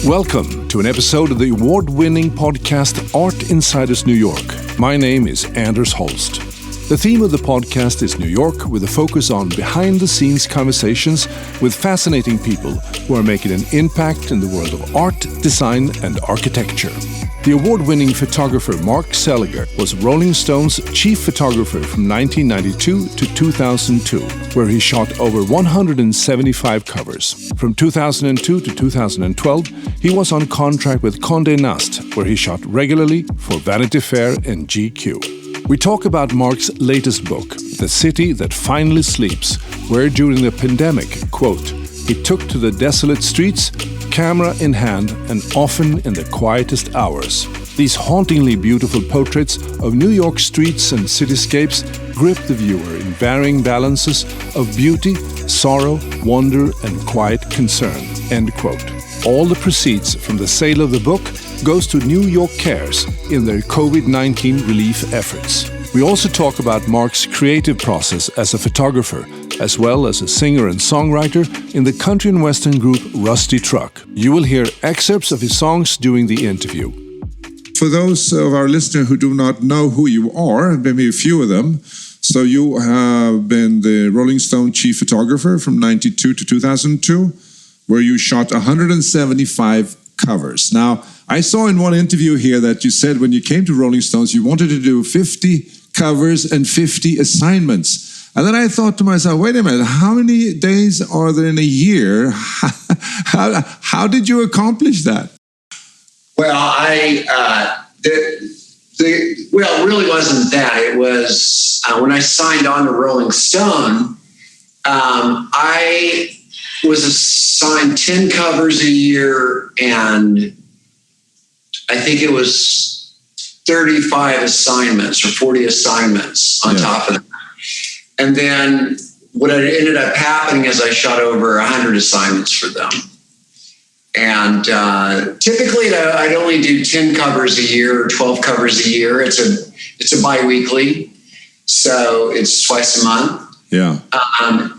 Welcome to an episode of the award-winning podcast Art Insiders New York. My name is Anders Holst. The theme of the podcast is New York, with a focus on behind-the-scenes conversations with fascinating people who are making an impact in the world of art, design, and architecture. The award-winning photographer Mark Seliger was Rolling Stone's chief photographer from 1992 to 2002, where he shot over 175 covers. From 2002 to 2012, he was on contract with Condé Nast, where he shot regularly for Vanity Fair and GQ. We talk about Mark's latest book, The City That Finally Sleeps, where during the pandemic, quote, he took to the desolate streets, camera in hand, and often in the quietest hours. These hauntingly beautiful portraits of New York streets and cityscapes grip the viewer in varying balances of beauty, sorrow, wonder, and quiet concern, end quote. All the proceeds from the sale of the book goes to New York Cares in their COVID-19 relief efforts. We also talk about Mark's creative process as a photographer, as well as a singer and songwriter in the country and western group Rusty Truck. You will hear excerpts of his songs during the interview. For those of our listeners who do not know who you are, maybe a few of them, so you have been the Rolling Stone chief photographer from 1992 to 2002, where you shot 175 covers. Now, I saw in one interview here that you said when you came to Rolling Stones, you wanted to do 50 covers and 50 assignments. And then I thought to myself, wait a minute, how many days are there in a year? How did you accomplish that? Well, it really wasn't that. It was when I signed on to Rolling Stone, I was assigned 10 covers a year, and I think it was 35 assignments or 40 assignments on top of that. And then what ended up happening is I shot over 100 assignments for them. And typically I'd only do 10 covers a year or 12 covers a year. It's a bi-weekly, so it's twice a month. Yeah.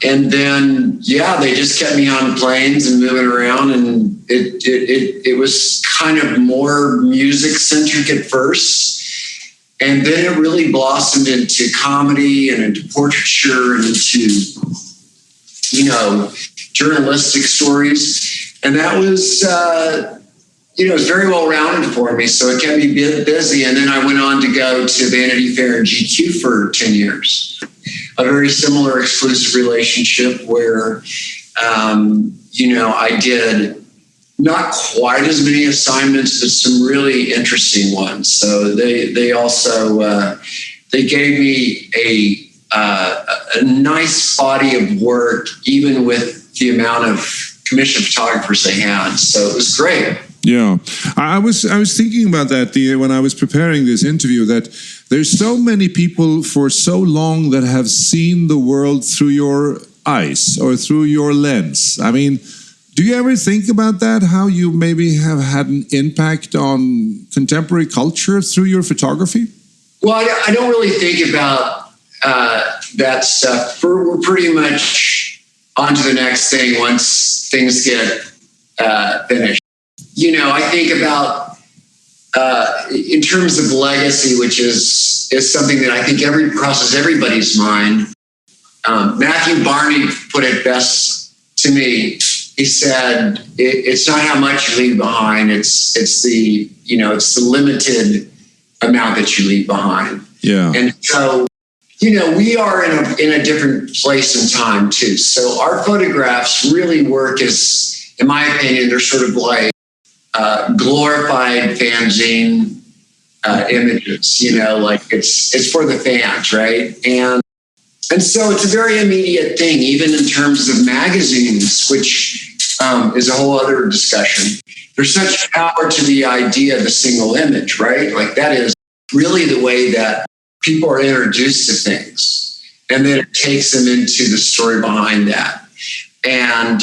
And then, they just kept me on planes and moving around, and it was kind of more music-centric at first. And then it really blossomed into comedy and into portraiture and into, journalistic stories. And that was, it was very well-rounded for me. So it kept me busy. And then I went on to go to Vanity Fair and GQ for 10 years. A very similar exclusive relationship where, I did not quite as many assignments, but some really interesting ones. So they also they gave me a nice body of work, even with the amount of commissioned photographers they had. So it was great. Yeah, I was thinking about that when I was preparing this interview, that there's so many people for so long that have seen the world through your eyes or through your lens. I mean, do you ever think about that, how you maybe have had an impact on contemporary culture through your photography? Well, I don't really think about that stuff. We're pretty much on to the next thing once things get finished. I think about, in terms of legacy, which is something that I think crosses everybody's mind. Matthew Barney put it best to me. He said, "It's not how much you leave behind; it's the limited amount that you leave behind." Yeah. And so, we are in a different place and time too. So our photographs really work as, in my opinion, they're sort of like glorified fanzine images. Like it's for the fans, right? And so it's a very immediate thing, even in terms of magazines, which is a whole other discussion. There's such power to the idea of a single image, right? Like that is really the way that people are introduced to things. And then it takes them into the story behind that. And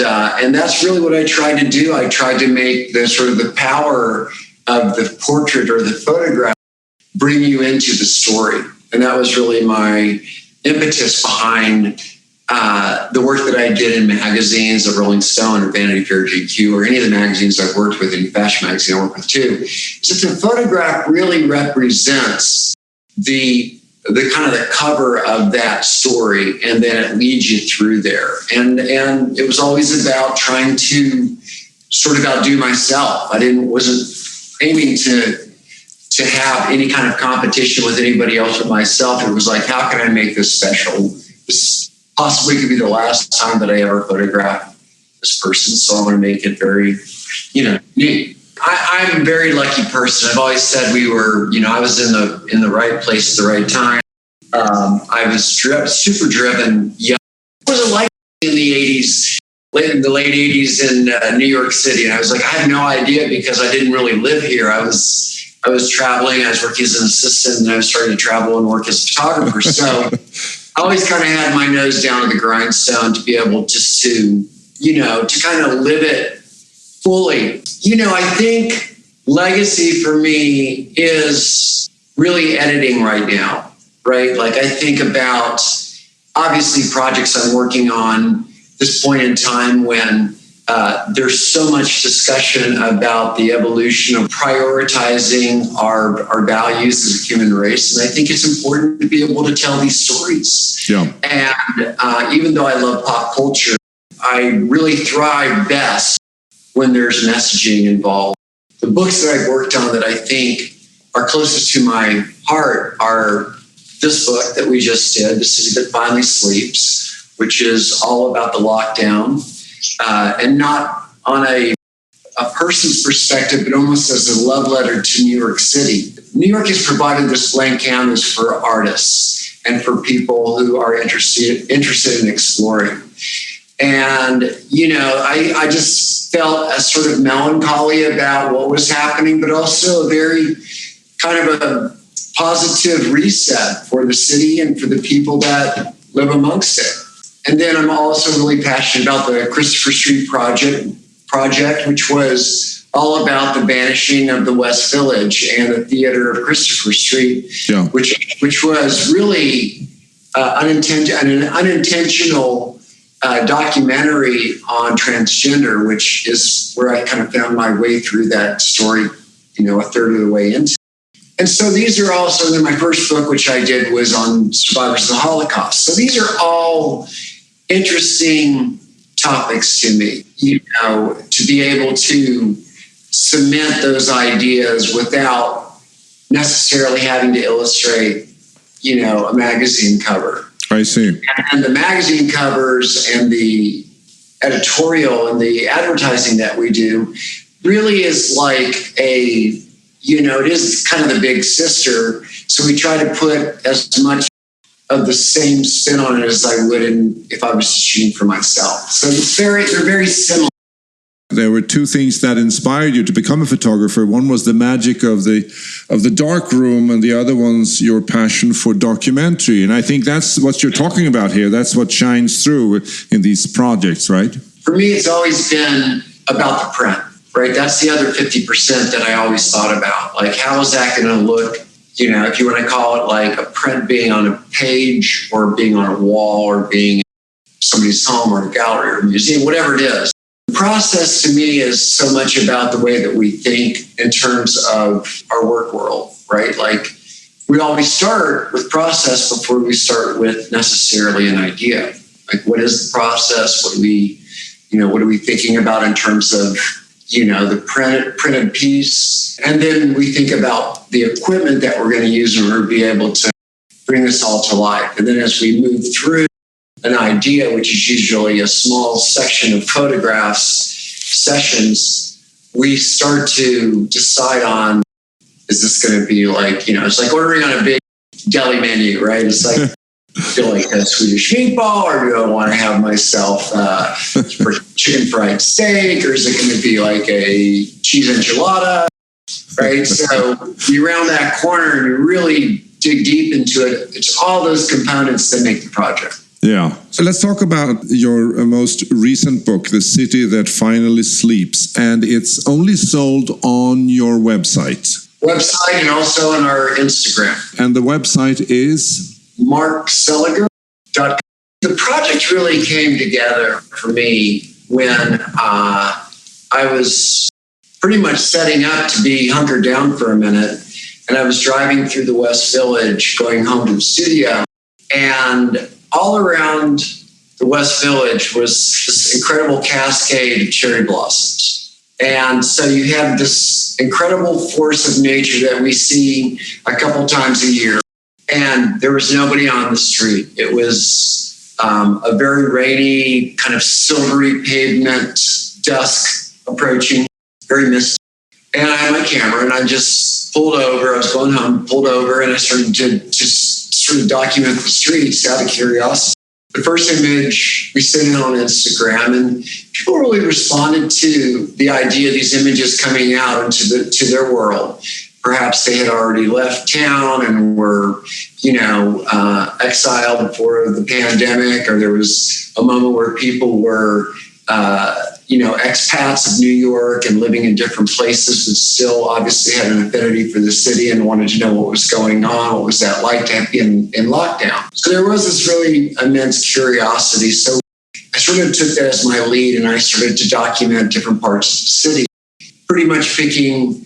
that's really what I tried to do. I tried to make the power of the portrait or the photograph bring you into the story. And that was really my impetus behind the work that I did in magazines, like Rolling Stone or Vanity Fair, GQ, or any of the magazines I've worked with, any fashion magazine I work with too, is that the photograph really represents the kind of the cover of that story, and then it leads you through there. And it was always about trying to sort of outdo myself. Wasn't aiming to have any kind of competition with anybody else but myself. It was like, how can I make this special? This possibly could be the last time that I ever photograph this person, so I want to make it very, neat. I'm a very lucky person. I've always said I was in the right place at the right time. I was super driven young. What was it like in the 80s, in the late 80s in New York City? And I was like, I had no idea because I didn't really live here. I was traveling. I was working as an assistant, and I was starting to travel and work as a photographer. So I always kind of had my nose down to the grindstone to be able just to kind of live it fully. I think legacy for me is really editing right now, right? Like I think about obviously projects I'm working on this point in time when there's so much discussion about the evolution of prioritizing our values as a human race. And I think it's important to be able to tell these stories. Yeah. And even though I love pop culture, I really thrive best when there's messaging involved. The books that I've worked on that I think are closest to my heart are this book that we just did, The City That Finally Sleeps, which is all about the lockdown, and not on a person's perspective, but almost as a love letter to New York City. New York has provided this blank canvas for artists and for people who are interested in exploring. And, I just felt a sort of melancholy about what was happening, but also a very kind of a positive reset for the city and for the people that live amongst it. And then I'm also really passionate about the Christopher Street project, which was all about the vanishing of the West Village and the theater of Christopher Street, which was really an unintentional documentary on transgender, which is where I kind of found my way through that story, a third of the way into. And so these are also, then my first book, which I did, was on survivors of the Holocaust. So these are all interesting topics to me, to be able to cement those ideas without necessarily having to illustrate, a magazine cover. I see. And the magazine covers and the editorial and the advertising that we do really is like it is kind of the big sister. So we try to put as much of the same spin on it as I would if I was shooting for myself. So they're very similar. There were two things that inspired you to become a photographer. One was the magic of the dark room, and the other one's your passion for documentary. And I think that's what you're talking about here. That's what shines through in these projects, right? For me, it's always been about the print, right? That's the other 50% that I always thought about. Like, how is that going to look? If you want to call it like a print being on a page or being on a wall or being in somebody's home or a gallery or a museum, whatever it is. The process to me is so much about the way that we think in terms of our work world, right? Like we always start with process before we start with necessarily an idea. Like, what is the process? What are we thinking about in terms of the printed piece? And then we think about the equipment that we're going to use in order to be able to bring this all to life. And then as we move through an idea, which is usually a small section of photographs, sessions, we start to decide on, is this going to be like, it's like ordering on a big deli menu, right? It's like, feel like a Swedish meatball, or do I want to have myself chicken fried steak, or is it going to be like a cheese enchilada, right? So you round that corner and you really dig deep into it. It's all those components that make the project. Yeah. So let's talk about your most recent book, The City That Finally Sleeps, and it's only sold on your website. And also on our Instagram. And the website is? Mark Seliger.com. The project really came together for me when I was pretty much setting up to be hunkered down for a minute. And I was driving through the West Village going home to the studio. And all around the West Village was this incredible cascade of cherry blossoms. And so you have this incredible force of nature that we see a couple times a year. And there was nobody on the street. It was a very rainy, kind of silvery pavement, dusk approaching, very misty. And I had my camera and I just pulled over. I was going home, pulled over, and I started to just sort of document the streets out of curiosity. The first image we sent it on Instagram, and people really responded to the idea of these images coming out into their world. Perhaps they had already left town and were, exiled before the pandemic, or there was a moment where people were, expats of New York and living in different places, but still obviously had an affinity for the city and wanted to know what was going on, what was that like to be in lockdown. So there was this really immense curiosity. So I sort of took that as my lead, and I started to document different parts of the city, pretty much picking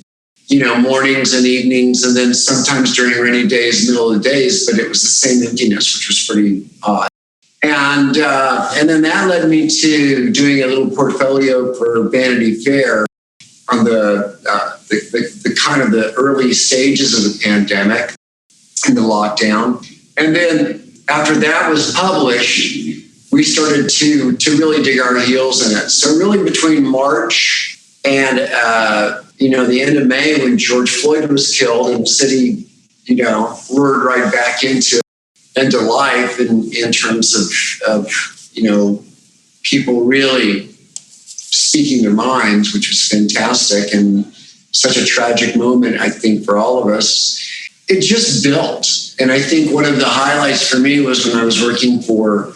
mornings and evenings, and then sometimes during rainy days, middle of the days, but it was the same emptiness, which was pretty odd. And then that led me to doing a little portfolio for Vanity Fair on the kind of the early stages of the pandemic and the lockdown. And then after that was published, we started to really dig our heels in it. So really between March and the end of May, when George Floyd was killed and the city, roared right back into life in terms of people really speaking their minds, which was fantastic and such a tragic moment, I think, for all of us. It just built. And I think one of the highlights for me was when I was working for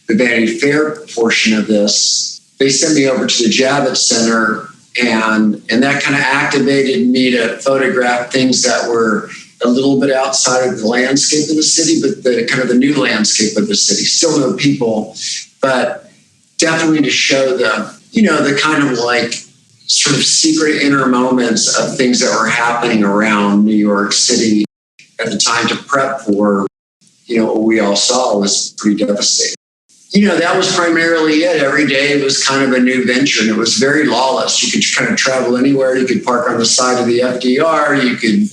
the Vanity Fair portion of this, they sent me over to the Javits Center, and that kind of activated me to photograph things that were a little bit outside of the landscape of the city, but the kind of the new landscape of the city. Still no people, but definitely to show the kind of like sort of secret inner moments of things that were happening around New York City at the time to prep for, what we all saw was pretty devastating. That was primarily it. Every day it was kind of a new venture, and it was very lawless. You could kind of travel anywhere. You could park on the side of the FDR. You could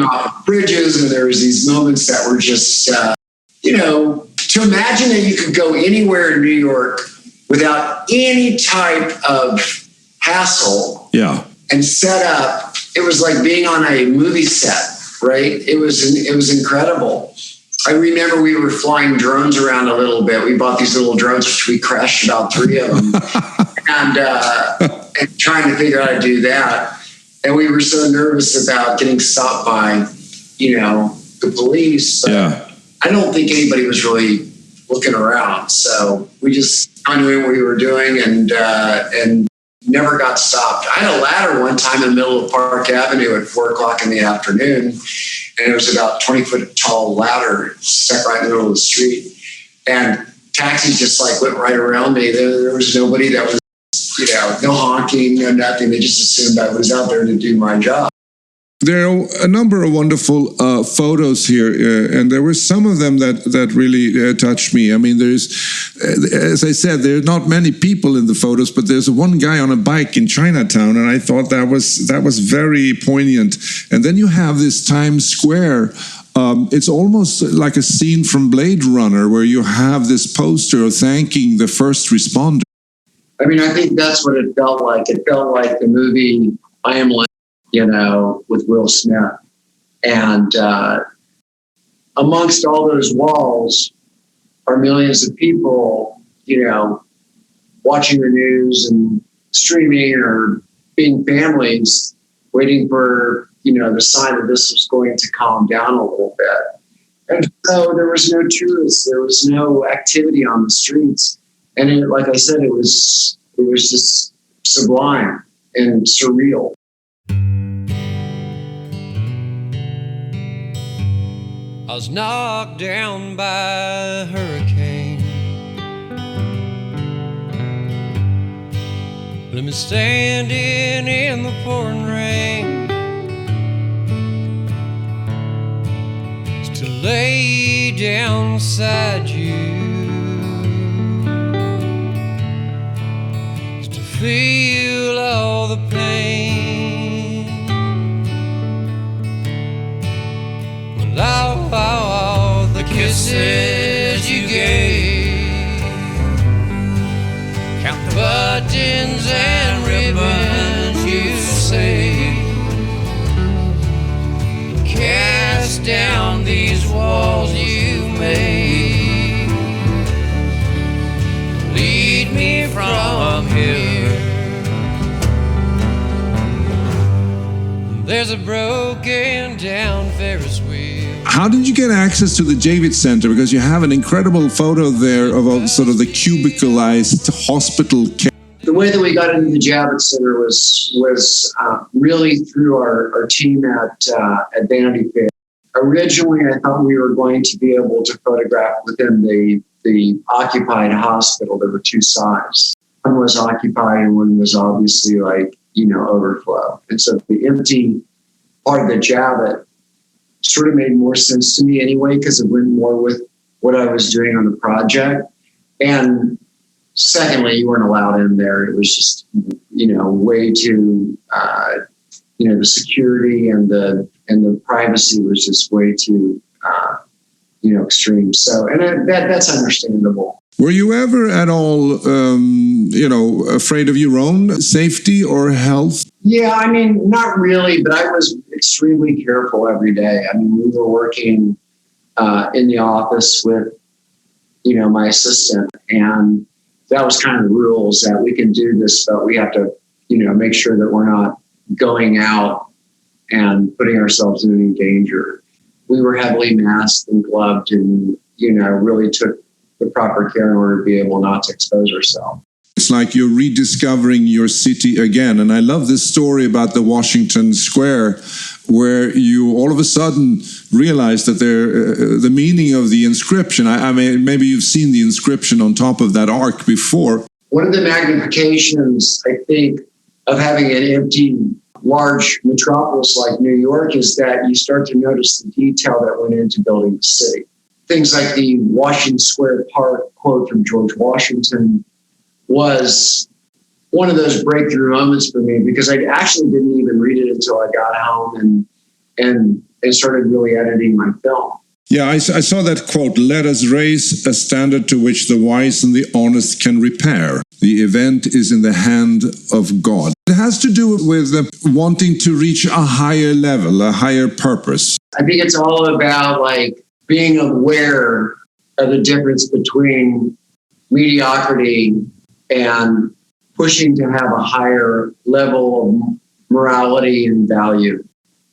off bridges, and there was these moments that were just, to imagine that you could go anywhere in New York without any type of hassle. Yeah. And set up. It was like being on a movie set, right? It was incredible. I remember we were flying drones around a little bit. We bought these little drones, which we crashed about 3 of them, and trying to figure out how to do that. And we were so nervous about getting stopped by, the police. But yeah. I don't think anybody was really looking around. So we just kind of knew what we were doing and never got stopped. I had a ladder one time in the middle of Park Avenue at 4:00 in the afternoon. And it was about 20-foot tall ladder stuck right in the middle of the street. And taxis just went right around me. There was nobody that was, no honking, no nothing. They just assumed I was out there to do my job. There are a number of wonderful photos here, and there were some of them that really touched me. I mean, there's, as I said, there are not many people in the photos, but there's one guy on a bike in Chinatown, and I thought that was very poignant. And then you have this Times Square. It's almost like a scene from Blade Runner, where you have this poster thanking the first responder. I mean, I think that's what it felt like. It felt like the movie I Am Legend, with Will Smith. And amongst all those walls are millions of people, watching the news and streaming, or being families waiting for, the sign that this was going to calm down a little bit. And so there was no tourists, there was no activity on the streets. And like I said, it was just sublime and surreal. I was knocked down by a hurricane. Let me standing in the pouring rain, just to lay down beside you, just to feel all the pain. Well, all the kisses you gave, count the buttons and ribbons you saved, cast down these walls you made, lead me from here. There's a broken down Ferris wheel. How did you get access to the Javits Center? Because you have an incredible photo there of a, sort of the cubicalized hospital care. The way that we got into the Javits Center was really through our team at Vanity Fair. Originally, I thought we were going to be able to photograph within the occupied hospital. There were two sides. One was occupied and one was obviously overflow. And so the empty part of the Javits sort of made more sense to me anyway, because it went more with what I was doing on the project. And secondly, you weren't allowed in there. It was just, way too, the security and the privacy was just way too, extreme. So, and that's understandable. Were you ever at all, afraid of your own safety or health? Yeah, not really, but I was extremely careful every day. We were working in the office with, my assistant, and that was kind of the rules that we can do this, but we have to, make sure that we're not going out and putting ourselves in any danger. We were heavily masked and gloved and, really took the proper care in order to be able not to expose ourselves. It's like you're rediscovering your city again. And I love this story about the Washington Square, where you all of a sudden realize that the meaning of the inscription, maybe you've seen the inscription on top of that arc before. One of the magnifications, I think, of having an empty, large metropolis like New York is that you start to notice the detail that went into building the city. Things like the Washington Square Park quote from George Washington was one of those breakthrough moments for me, because I actually didn't even read it until I got home and started really editing my film. Yeah, I saw that quote, "Let us raise a standard to which the wise and the honest can repair. The event is in the hand of God." It has to do with wanting to reach a higher level, a higher purpose. I think it's all about being aware of the difference between mediocrity and pushing to have a higher level of morality and value.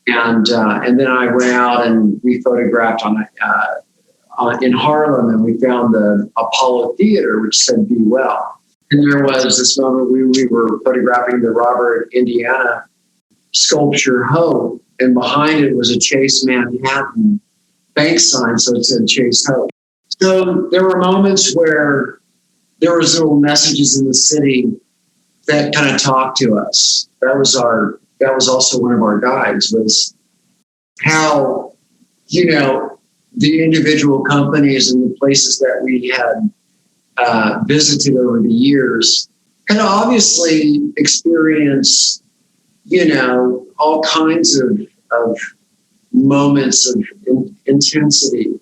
And then I went out and we photographed in Harlem, and we found the Apollo Theater, which said "Be Well." And there was this moment we were photographing the Robert, Indiana sculpture Hope, and behind it was a Chase Manhattan bank sign, so it said Chase Hope. So there were moments where there was little messages in the city that kind of talked to us. That was also one of our guides, was how, the individual companies and the places that we had visited over the years had obviously experienced, all kinds of moments of intensity.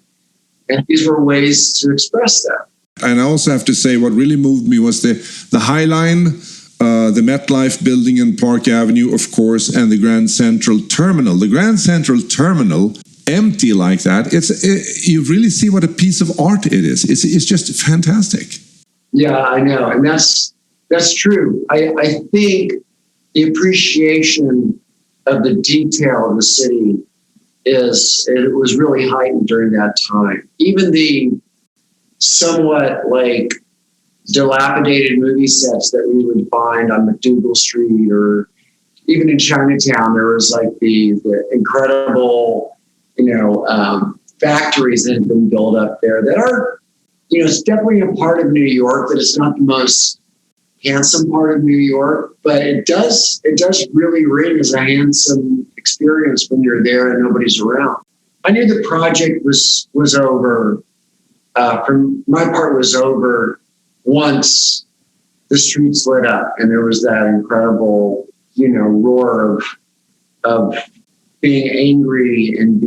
And these were ways to express that. And I also have to say, what really moved me was the High Line, the MetLife building in Park Avenue, of course, and the Grand Central Terminal. The Grand Central Terminal, empty like that, you really see what a piece of art it is. It's just fantastic. Yeah, I know. And that's true. I think the appreciation of the detail of the city it was really heightened during that time. Even the somewhat dilapidated movie sets that we would find on MacDougal Street, or even in Chinatown, there was the incredible, factories that had been built up there that are, it's definitely a part of New York, but it's not the most handsome part of New York, but it does really ring as a handsome experience when you're there and nobody's around. I knew the project was over. From my part, was over once the streets lit up and there was that incredible, roar of being angry and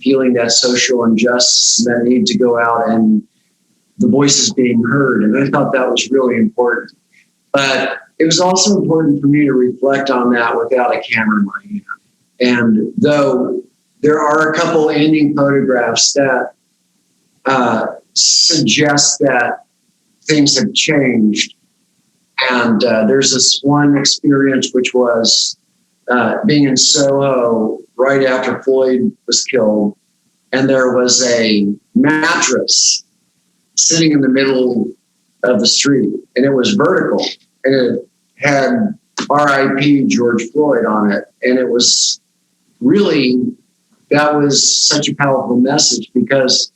feeling that social injustice and that need to go out and the voices being heard. And I thought that was really important. But it was also important for me to reflect on that without a camera in my hand. And though there are a couple ending photographs that suggest that things have changed. And there's this one experience which was being in Soho right after Floyd was killed. And there was a mattress sitting in the middle of the street, and it was vertical, and it had R.I.P. George Floyd on it. And it was really, that was such a powerful message because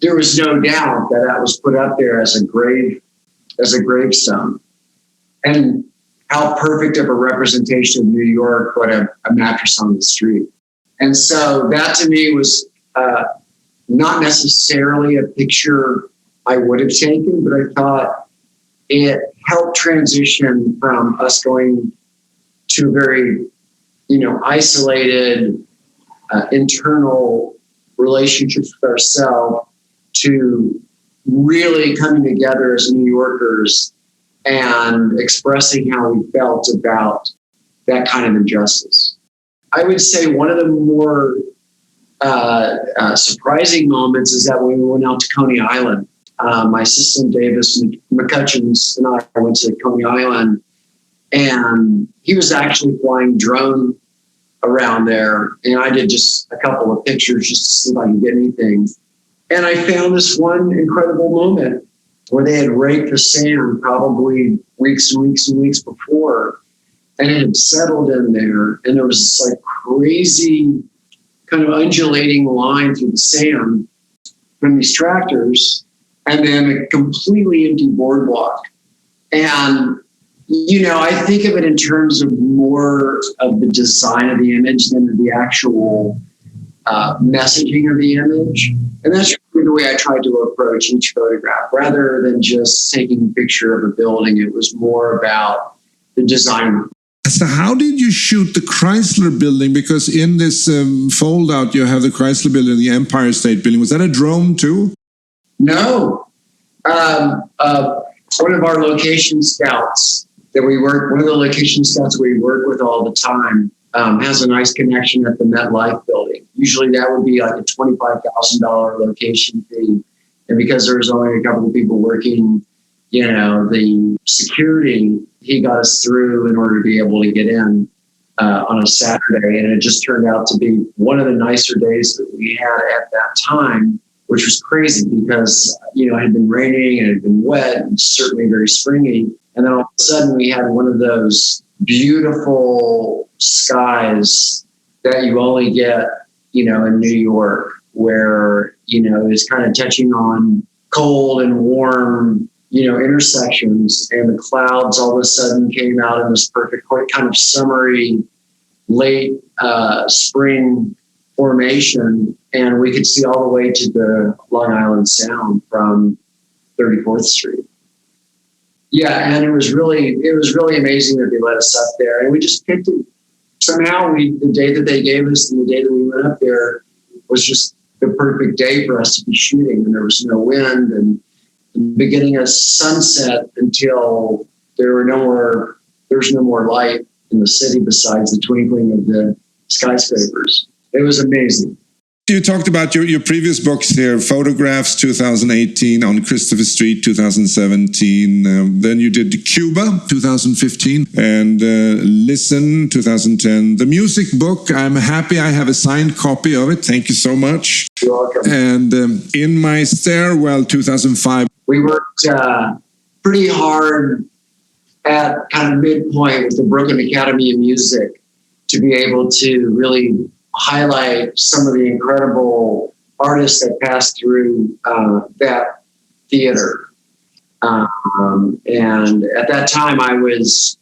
there was no doubt that was put up there as a gravestone. And how perfect of a representation of New York would a mattress on the street. And so that to me was not necessarily a picture I would have taken, but I thought it helped transition from us going to a very, isolated internal relationships with ourselves to really coming together as New Yorkers and expressing how we felt about that kind of injustice. I would say one of the more surprising moments is that when we went out to Coney Island, my assistant Davis McCutcheons and I went to Coney Island, and he was actually flying drone around there, and I did just a couple of pictures just to see if I could get anything. And I found this one incredible moment where they had raked the sand probably weeks and weeks and weeks before, and it had settled in there, and there was this like crazy kind of undulating line through the sand from these tractors, and then a completely empty boardwalk. And, I think of it in terms of more of the design of the image than the actual messaging of the image. And that's really the way I tried to approach each photograph. Rather than just taking a picture of a building, it was more about the design. So how did you shoot the Chrysler building? Because in this fold out, you have the Chrysler building, the Empire State Building. Was that a drone too? No. One of our location scouts one of the location scouts we work with all the time has a nice connection at the MetLife building. Usually that would be like a $25,000 location fee. And because there was only a couple of people working, the security, he got us through in order to be able to get in on a Saturday. And it just turned out to be one of the nicer days that we had at that time, which was crazy because, it had been raining and it had been wet and certainly very springy. And then all of a sudden we had one of those beautiful skies that you only get, in New York, where, it's kind of touching on cold and warm, intersections, and the clouds all of a sudden came out in this perfect kind of summery, late spring formation. And we could see all the way to the Long Island Sound from 34th Street. Yeah, and it was really amazing that they let us up there, and we just picked it. Somehow, the day that they gave us and the day that we went up there was just the perfect day for us to be shooting, and there was no wind and the beginning of sunset until there was no more light in the city besides the twinkling of the skyscrapers. It was amazing. You talked about your previous books here, Photographs 2018, On Christopher Street 2017. Then you did Cuba 2015 and Listen 2010. The music book, I'm happy I have a signed copy of it. Thank you so much. You're welcome. And In My Stairwell 2005. We worked pretty hard at kind of midpoint with the Brooklyn Academy of Music to be able to really highlight some of the incredible artists that passed through that theater. And at that time, I was,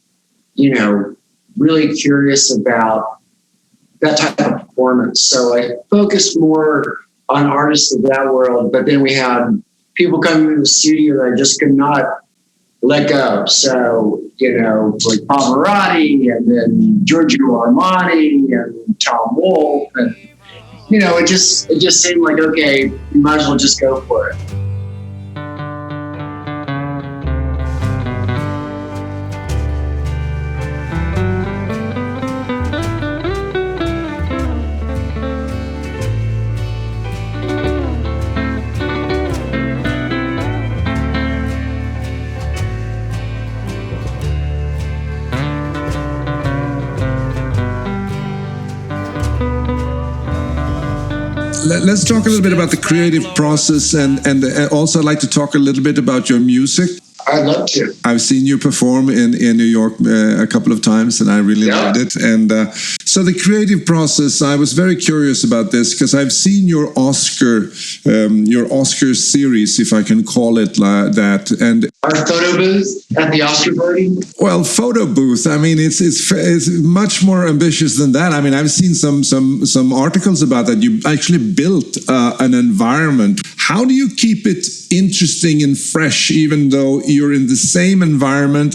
really curious about that type of performance. So I focused more on artists of that world, but then we had people coming to the studio that I just could not let go. So, like Pavarotti and then Giorgio Armani and Tom Wolfe. And, it just seemed like, okay, you might as well just go for it. Let's talk a little bit about the creative process, and also I'd like to talk a little bit about your music. I'd love to. I've seen you perform in New York a couple of times, and I really loved it. And so the creative process, I was very curious about this because I've seen your Oscar series, if I can call it that. And our photo booth at the Oscar party. Well, photo booth. I mean, it's much more ambitious than that. I mean, I've seen some articles about that. You actually built an environment. How do you keep it interesting and fresh, even though you're in the same environment?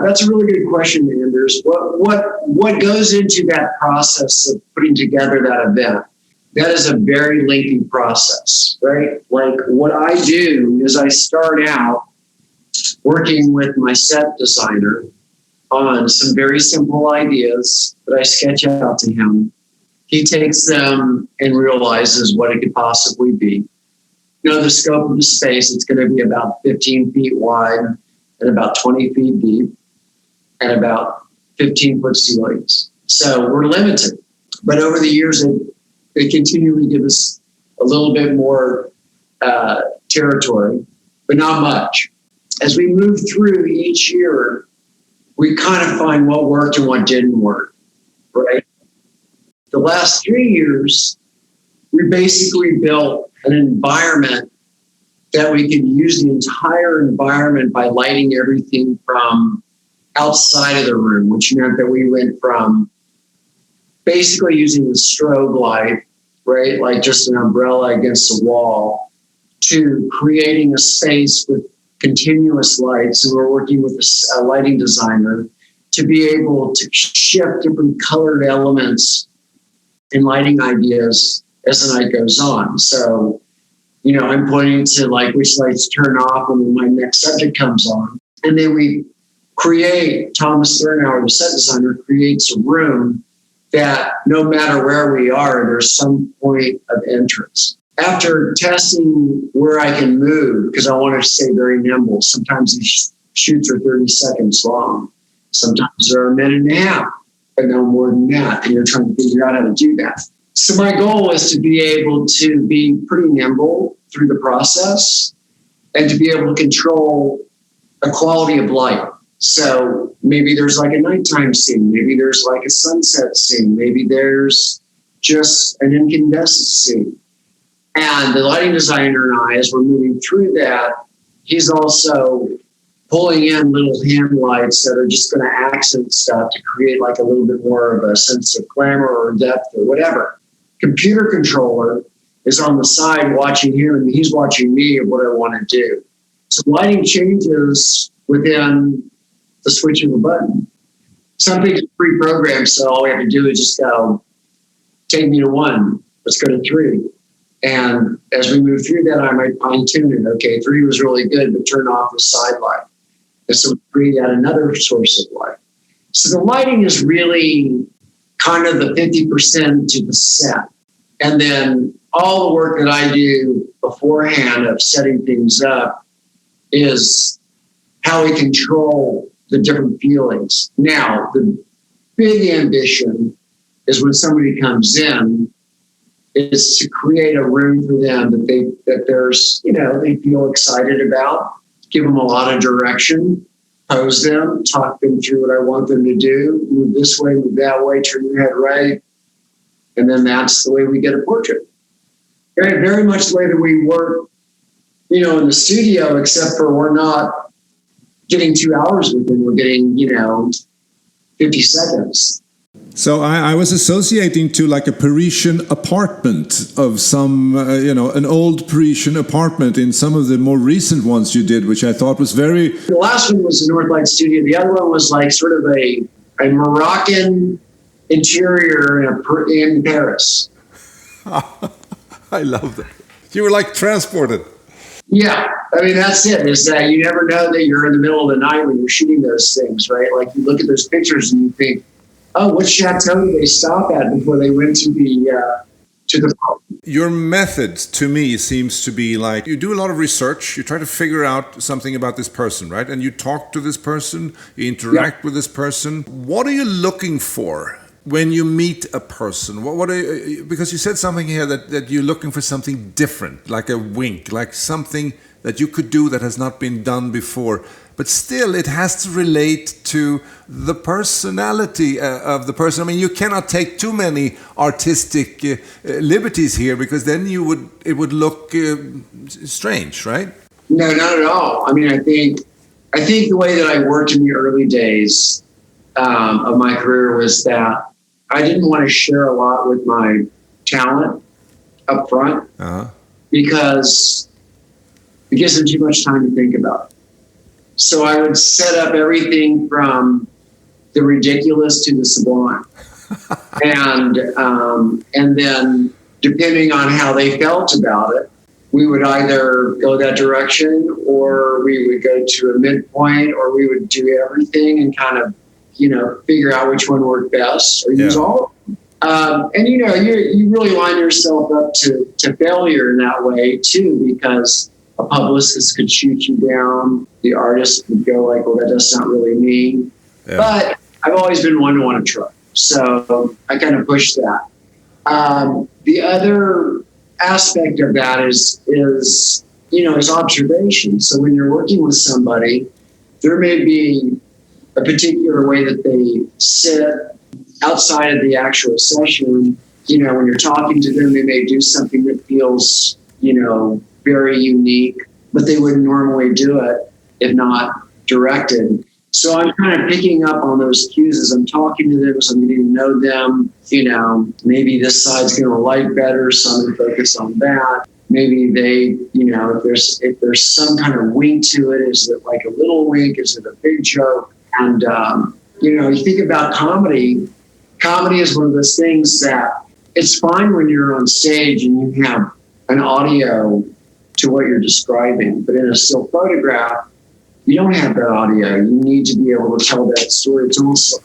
That's a really good question, Anders. What goes into that process of putting together that event? That is a very lengthy process, right? Like what I do is I start out working with my set designer on some very simple ideas that I sketch out to him. He takes them and realizes what it could possibly be. The scope of the space, it's going to be about 15 feet wide and about 20 feet deep and about 15-foot ceilings. So we're limited. But over the years, they continually give us a little bit more territory, but not much. As we move through each year, we kind of find what worked and what didn't work, right? The last 3 years, we basically built an environment that we could use the entire environment by lighting everything from outside of the room, which meant that we went from basically using the strobe light, right, like just an umbrella against a wall, to creating a space with continuous lights. And we're working with a lighting designer to be able to shift different colored elements and lighting ideas as the night goes on. So, I'm pointing to like which lights turn off when my next subject comes on. And then we create, Thomas Thurnauer, the set designer, creates a room that no matter where we are, there's some point of entrance. After testing where I can move, because I want to stay very nimble, sometimes these shoots are 30 seconds long. Sometimes they're a minute and a half, but no more than that. And you're trying to figure out how to do that. So my goal is to be able to be pretty nimble through the process and to be able to control a quality of light. So maybe there's like a nighttime scene, maybe there's like a sunset scene, maybe there's just an incandescent scene. And the lighting designer and I, as we're moving through that, he's also pulling in little hand lights that are just going to accent stuff to create like a little bit more of a sense of glamour or depth or whatever. Computer controller is on the side watching him, and he's watching me of what I want to do. So lighting changes within the switch of a button. Some things are pre-programmed, so all we have to do is just go, take me to 1, let's go to 3. And as we move through that, I might fine-tune it. Okay, 3 was really good, but turn off the side light. And so we create out another source of light. So the lighting is really kind of the 50% to the set. And then all the work that I do beforehand of setting things up is how we control the different feelings. Now, the big ambition is when somebody comes in, is to create a room for them that there's, they feel excited about, give them a lot of direction, pose them, talk them through what I want them to do, move this way, move that way, turn your head right. And then that's the way we get a portrait. Very, very much the way that we work in the studio, except for we're not getting 2 hours with him. We're getting, 50 seconds. So I was associating to like a Parisian apartment of some, an old Parisian apartment in some of the more recent ones you did, which I thought was very... The last one was the Northlight Studio. The other one was like sort of a Moroccan interior in Paris. I love that. You were like transported. Yeah. I mean, that's it, is that you never know that you're in the middle of the night when you're shooting those things, right? Like you look at those pictures and you think, oh, what chateau did they stop at before they went to the pub? Your method, to me, seems to be like you do a lot of research. You try to figure out something about this person, right? And you talk to this person, you interact with this person. What are you looking for when you meet a person? What are you, because you said something here that you're looking for something different, like a wink, like something that you could do that has not been done before. But still, it has to relate to the personality of the person. I mean, you cannot take too many artistic liberties here, because then it would look strange, right? No, not at all. I mean, I think the way that I worked in the early days of my career was that I didn't want to share a lot with my talent up front because it gives them too much time to think about it. So I would set up everything from the ridiculous to the sublime. And then depending on how they felt about it, we would either go that direction or we would go to a midpoint, or we would do everything and kind of, figure out which one worked best or use all of them. And, you really line yourself up to failure in that way too, because a publicist could shoot you down. The artist would go like, well, that does not really mean. Yeah. But I've always been one to want to try. So I kind of push that. The other aspect of that is observation. So when you're working with somebody, there may be a particular way that they sit outside of the actual session. When you're talking to them, they may do something that feels, very unique, but they wouldn't normally do it if not directed. So I'm kind of picking up on those cues as I'm talking to them, as I'm getting to know them. Maybe this side's going to like better, so I'm going to focus on that. Maybe they, if there's some kind of wink to it, is it like a little wink? Is it a big joke? And, you think about comedy. Comedy is one of those things that it's fine when you're on stage and you have an audio to what you're describing, but in a still photograph, you don't have that audio. You need to be able to tell that story. It's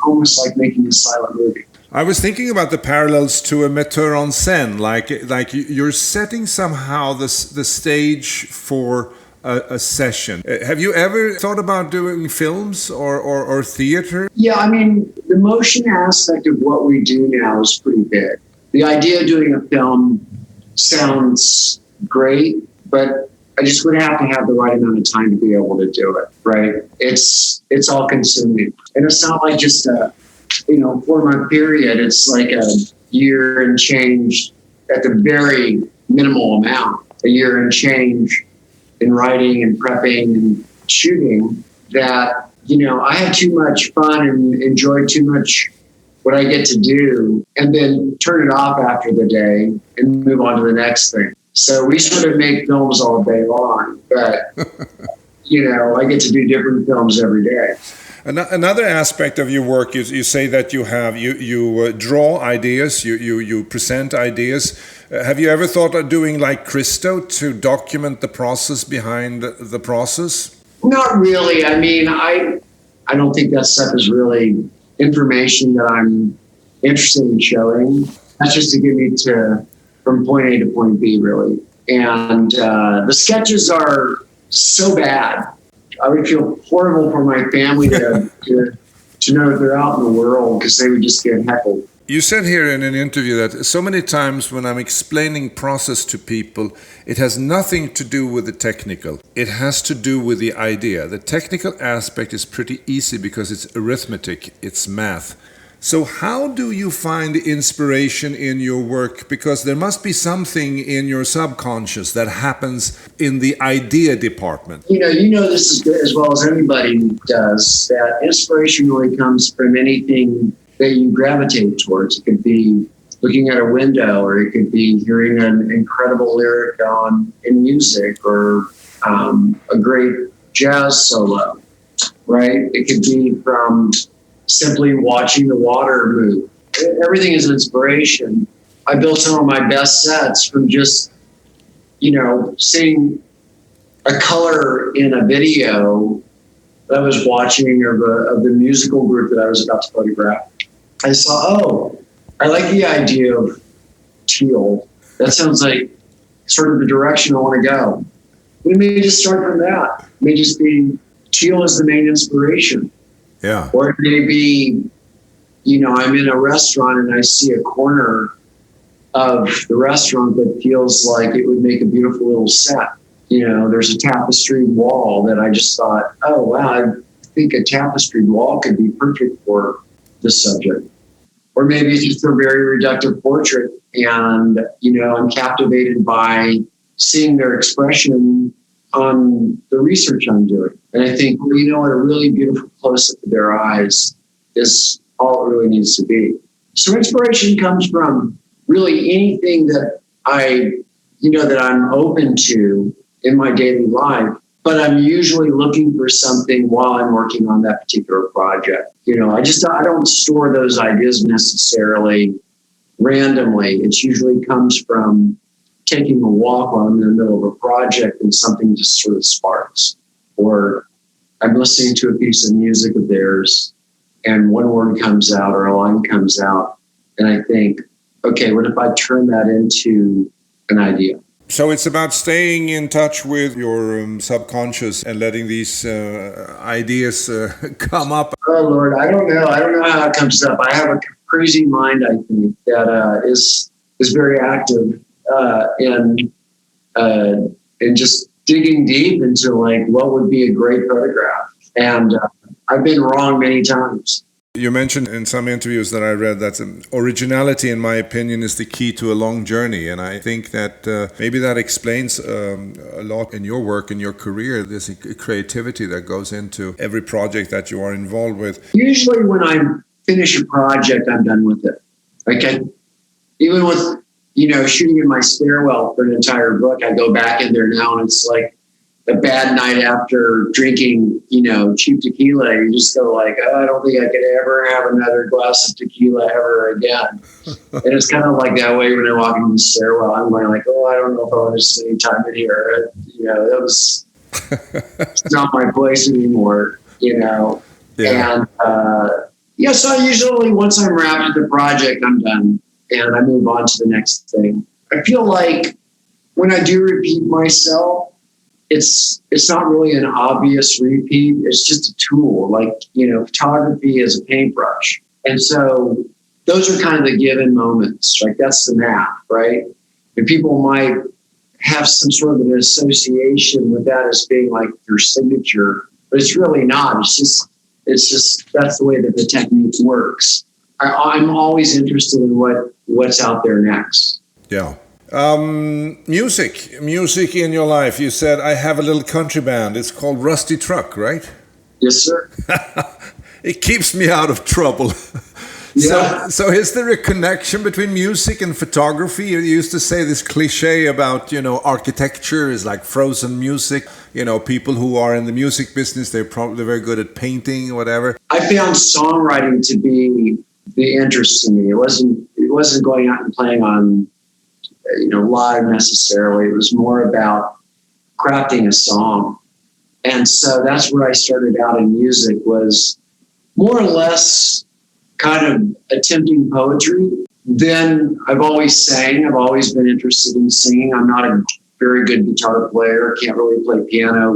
almost like making a silent movie. I was thinking about the parallels to a metteur en scène, like you're setting somehow the stage for a session. Have you ever thought about doing films or theater? Yeah, I mean, the motion aspect of what we do now is pretty big. The idea of doing a film sounds great, but I just would have to have the right amount of time to be able to do it, right? It's all consuming. And it's not like just a 4-month period. It's like a year and change at the very minimal amount, a year and change in writing and prepping and shooting, that, I have too much fun and enjoy too much what I get to do, and then turn it off after the day and move on to the next thing. So we sort of make films all day long, but, I get to do different films every day. Another aspect of your work is you say that you draw ideas, you present ideas. Have you ever thought of doing like Christo to document the process behind the process? Not really. I mean, I don't think that stuff is really information that I'm interested in showing. That's just to get me from point A to point B, really. And the sketches are so bad. I would feel horrible for my family to know that they're out in the world, because they would just get heckled. You said here in an interview that so many times when I'm explaining process to people, it has nothing to do with the technical. It has to do with the idea. The technical aspect is pretty easy because it's arithmetic, it's math. So how do you find inspiration in your work? Because there must be something in your subconscious that happens in the idea department. You know this as well as anybody does, that inspiration really comes from anything that you gravitate towards. It could be looking at a window, or it could be hearing an incredible lyric in music, or a great jazz solo, right? It could be from simply watching the water move. Everything is inspiration. I built some of my best sets from just, seeing a color in a video that I was watching of the musical group that I was about to photograph. I saw, I like the idea of teal. That sounds like sort of the direction I want to go. We may just start from that. It may just be teal is the main inspiration. Yeah. Or it may be, I'm in a restaurant and I see a corner of the restaurant that feels like it would make a beautiful little set. There's a tapestried wall that I just thought, oh, wow, I think a tapestried wall could be perfect for this subject. Or maybe it's just a very reductive portrait and, I'm captivated by seeing their expression on the research I'm doing. And I think, a really beautiful close-up of their eyes is all it really needs to be. So inspiration comes from really anything that that I'm open to in my daily life, but I'm usually looking for something while I'm working on that particular project. I don't store those ideas necessarily randomly. It usually comes from taking a walk while I'm in the middle of a project and something just sort of sparks. Or I'm listening to a piece of music of theirs and one word comes out or a line comes out and I think, okay, what if I turn that into an idea? So it's about staying in touch with your subconscious and letting these ideas come up. Oh, Lord, I don't know. I don't know how it comes up. I have a crazy mind, I think, that is very active and just digging deep into what would be a great photograph. And I've been wrong many times. You mentioned in some interviews that I read that originality, in my opinion, is the key to a long journey. And I think that maybe that explains a lot in your work, in your career, this creativity that goes into every project that you are involved with. Usually when I finish a project, I'm done with it. Even with, shooting in my stairwell for an entire book, I go back in there now and it's like a bad night after drinking, cheap tequila. You just go I don't think I could ever have another glass of tequila ever again. And it's kind of like that way when I walk in the stairwell. I'm going I don't know if I want to spend any time in here. That was it's not my place anymore, Yeah. And, so I usually, once I'm wrapped with the project, I'm done and I move on to the next thing. I feel like when I do repeat myself, it's not really an obvious repeat. It's just a tool. Photography is a paintbrush. And so those are kind of the given moments. That's the math, right? And people might have some sort of an association with that as being your signature, but it's really not. It's just that's the way that the technique works. I'm always interested in what's out there next. Yeah. Music in your life. You said, I have a little country band. It's called Rusty Truck, right? Yes, sir. It keeps me out of trouble. Yeah. So is there a connection between music and photography? You used to say this cliche about, architecture is like frozen music. People who are in the music business, they're probably very good at painting or whatever. I found songwriting to be the interest in me. It wasn't going out and playing on live necessarily. It was more about crafting a song. And so that's where I started out in music, was more or less kind of attempting poetry. Then I've always sang. I've always been interested in singing. I'm not a very good guitar player. Can't really play piano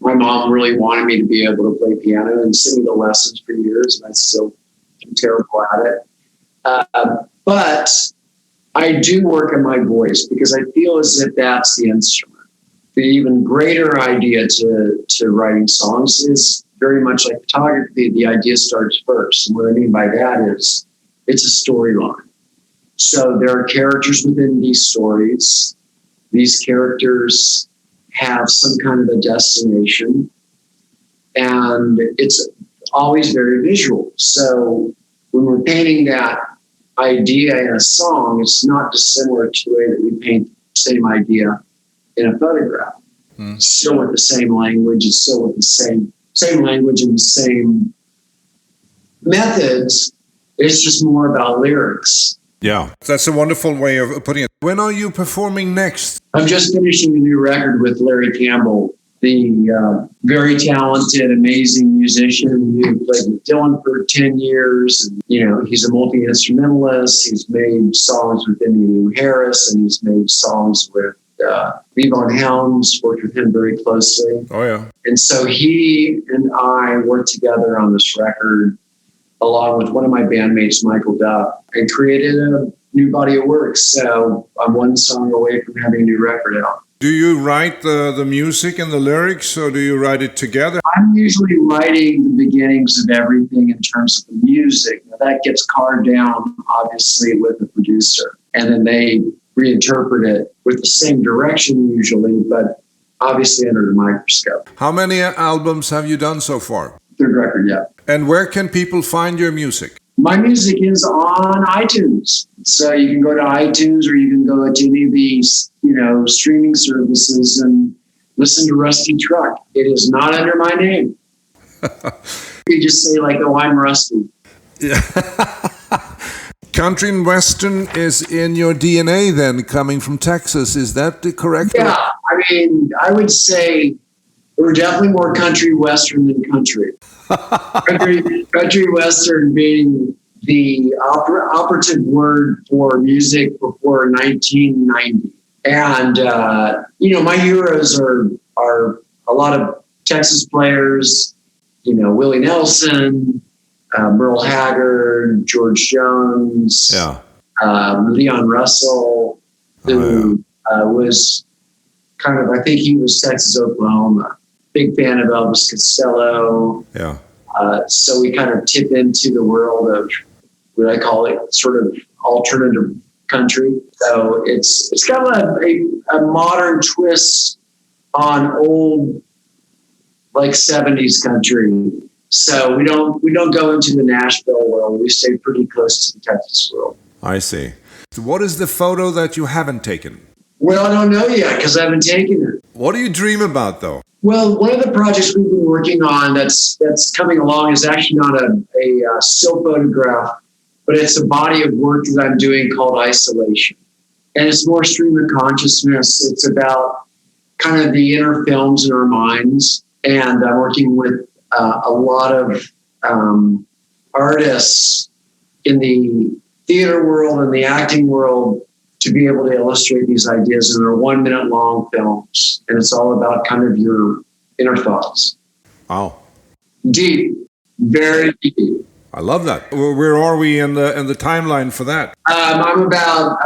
my mom really wanted me to be able to play piano and send me the lessons for years, and I still am terrible at it. But I do work on my voice because I feel as if that's the instrument. The even greater idea to writing songs is very much like photography, the idea starts first. And what I mean by that is it's a storyline. So there are characters within these stories. These characters have some kind of a destination, and it's always very visual. So when we're painting that idea in a song, it's not dissimilar to the way that we paint the same idea in a photograph. Still with the same language, it's still with the same language and the same methods. It's just more about lyrics. Yeah, that's a wonderful way of putting it. When are you performing next? I'm just finishing a new record with Larry Campbell, the very talented, amazing musician who played with Dylan for 10 years. And, you know, he's a multi-instrumentalist. He's made songs with Emmylou Harris, and he's made songs with Levon Helms, worked with him very closely. Oh, yeah. And so he and I worked together on this record, along with one of my bandmates, Michael Duff, and created a new body of work. So I'm one song away from having a new record out. Do you write the music and the lyrics, or do you write it together? I'm usually writing the beginnings of everything in terms of the music. Now, that gets carved down, obviously, with the producer. And then they reinterpret it with the same direction usually, but obviously under the microscope. How many albums have you done so far? Third record yet. And where can people find your music? My music is on iTunes. So you can go to iTunes, or you can go to any of these, streaming services and listen to Rusty Truck. It is not under my name. You just say like, "Oh, I'm Rusty." Yeah. Country and Western is in your DNA then, coming from Texas. Is that the correct? Yeah, I mean, I would say we're definitely more country Western than country. country Western being the operative word for music before 1990. And, my heroes are a lot of Texas players, Willie Nelson, Merle Haggard, George Jones, Leon Russell, who was kind of, I think he was Texas, Oklahoma. Big fan of Elvis Costello. Yeah. So we kind of tip into the world of what I call it sort of alternative country. So it's got a modern twist on old, like 70s country. So we don't go into the Nashville world. We stay pretty close to the Texas world. I see. So what is the photo that you haven't taken? Well, I don't know yet because I haven't taken it. What do you dream about, though? Well, one of the projects we've been working on that's coming along is actually not a still photograph, but it's a body of work that I'm doing called Isolation. And it's more stream of consciousness. It's about kind of the inner films in our minds. And I'm working with a lot of artists in the theater world and the acting world to be able to illustrate these ideas. And they're 1 minute long films. And it's all about kind of your inner thoughts. Wow. Deep, very deep. I love that. Where are we in the timeline for that? I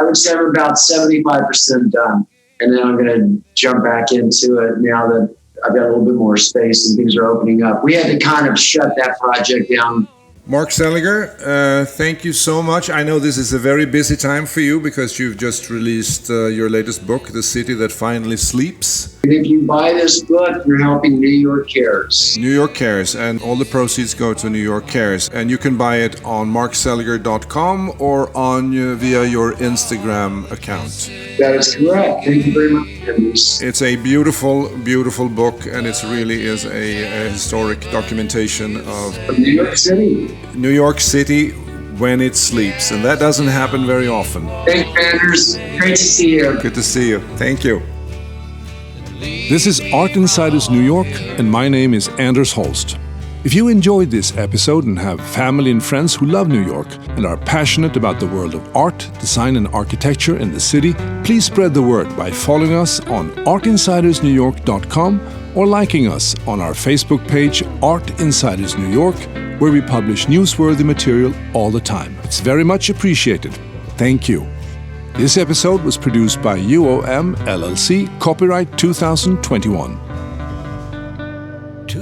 would say I'm about 75% done. And then I'm going to jump back into it now that I've got a little bit more space and things are opening up. We had to kind of shut that project down. Mark Seliger, thank you so much. I know this is a very busy time for you because you've just released your latest book, The City That Finally Sleeps. And if you buy this book, you're helping New York Cares. New York Cares, and all the proceeds go to New York Cares. And you can buy it on markseliger.com or via your Instagram account. That is correct. Thank you very much, Andrews. It's a beautiful, beautiful book, and it really is a historic documentation of New York City. New York City when it sleeps, and that doesn't happen very often. Thanks, Anders. Great to see you. Good to see you. Thank you. This is Art Insiders New York, and my name is Anders Holst. If you enjoyed this episode and have family and friends who love New York and are passionate about the world of art, design, and architecture in the city, please spread the word by following us on artinsidersnewyork.com or liking us on our Facebook page, Art Insiders New York, where we publish newsworthy material all the time. It's very much appreciated. Thank you. This episode was produced by UOM LLC, copyright 2021.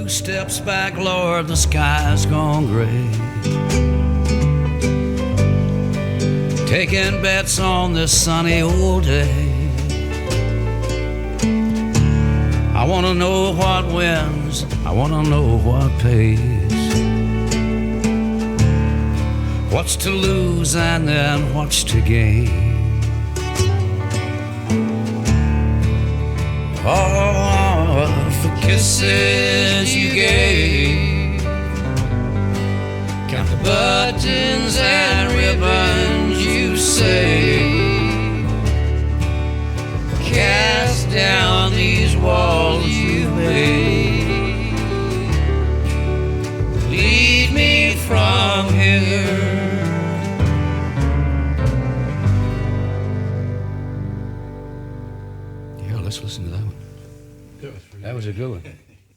2 steps back, Lord, the sky's gone gray. Taking bets on this sunny old day. I wanna know what wins, I wanna know what pays. What's to lose and then what's to gain? Oh, for kisses you gave. Count the buttons and ribbons you saved. Cast down these walls you made. Lead me from here. Yeah, let's listen to that one. That was a good one.